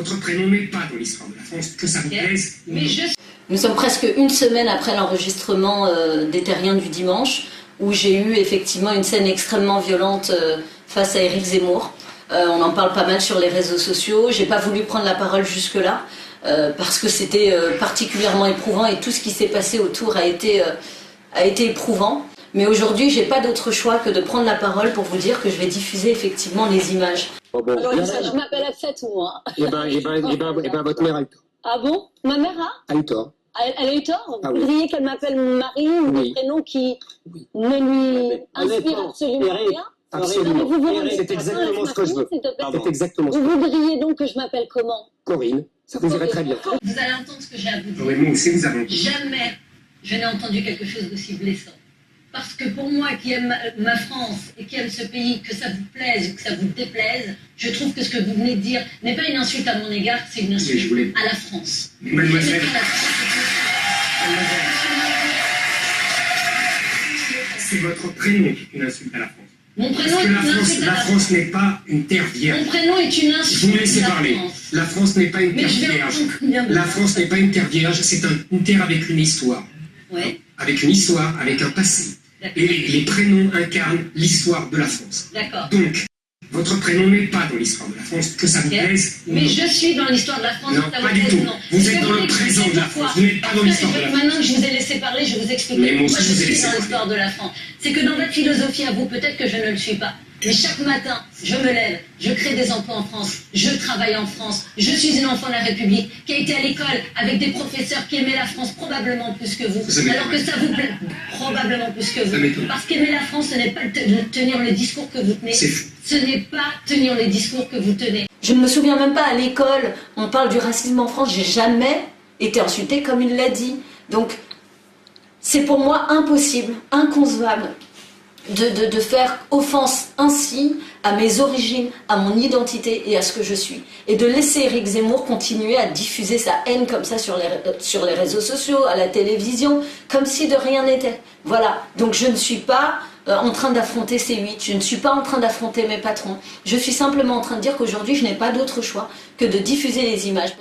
Votre prénom n'est pas dans l'histoire de la France, que ça vous plaise. Nous sommes presque une semaine après l'enregistrement des Terriens du dimanche, où j'ai eu effectivement une scène extrêmement violente face à Éric Zemmour. On en parle pas mal sur les réseaux sociaux. J'ai pas voulu prendre la parole jusque-là, parce que c'était particulièrement éprouvant et tout ce qui s'est passé autour a été éprouvant. Mais aujourd'hui, j'ai pas d'autre choix que de prendre la parole pour vous dire que je vais diffuser effectivement les images. Oh bon, Alors, je m'appelle Afsette, moi. Eh ben, votre mère a eu tort. Ah bon? Ma mère a eu tort. Elle a eu tort? Ah Vous oui. voudriez qu'elle m'appelle Marie ou Oui. des prénoms qui Oui. ne lui Mais inspirent honnêtement, absolument Eric, rien? absolument. Non, mais vous Eric, c'est exactement ce que je veux. C'est exactement ce que Vous je veux. voudriez donc que je m'appelle comment? Corinne, ça vous irait très bien. Vous allez entendre ce que j'ai à vous dire. Oui, nous aussi, nous avons... Jamais je n'ai entendu quelque chose d'aussi blessant. Parce que pour moi qui aime ma France et qui aime ce pays, que ça vous plaise ou que ça vous déplaise, je trouve que ce que vous venez de dire n'est pas une insulte à mon égard, c'est une insulte à la France. Mademoiselle, La France, c'est votre prénom qui est une insulte à la France. mon Parce prénom que est une insulte à la la France France. n'est pas une terre vierge. Mon prénom est une Vous me insulte laissez à la parler. France. La France n'est pas une Mais terre je vais vierge. entendre combien de La fois. France n'est pas une terre vierge, c'est une terre avec une histoire. Ouais, Avec une histoire, avec un passé. d'accord. Et les prénoms incarnent l'histoire de la France. D'accord. Donc, votre prénom n'est pas dans l'histoire de la France, que ça vous Ok. plaise ou Mais non. je suis dans l'histoire de la France. Non, ça pas vous du plaise tout. ou non. Vous Est-ce êtes que dans le m'expliquez présent de la pourquoi? France. Vous n'êtes pas dans l'histoire de la France. Maintenant que je vous ai laissé parler, je vous explique Mais moi pourquoi aussi, je je vous ai suis laissé dans parler. l'histoire de la France. C'est que dans votre philosophie à vous, peut-être que je ne le suis pas. Mais chaque matin, je me lève, je crée des emplois en France, je travaille en France, je suis une enfant de la République qui a été à l'école avec des professeurs qui aimaient la France probablement plus que vous. Ça m'étonne. Alors que ça vous plaît probablement plus que Ça vous. m'étonne. Parce qu'aimer la France, ce n'est pas tenir les discours que vous tenez. C'est fou. Ce n'est pas tenir les discours que vous tenez. Je ne me souviens même pas à l'école, on parle du racisme en France, j'ai jamais été insultée comme il l'a dit. Donc, c'est pour moi impossible, inconcevable de faire offense ainsi à mes origines, à mon identité et à ce que je suis. Et de laisser Éric Zemmour continuer à diffuser sa haine comme ça sur les réseaux sociaux, à la télévision, comme si de rien n'était. Voilà, donc je ne suis pas en train d'affronter C8, je ne suis pas en train d'affronter mes patrons. Je suis simplement en train de dire qu'aujourd'hui je n'ai pas d'autre choix que de diffuser les images.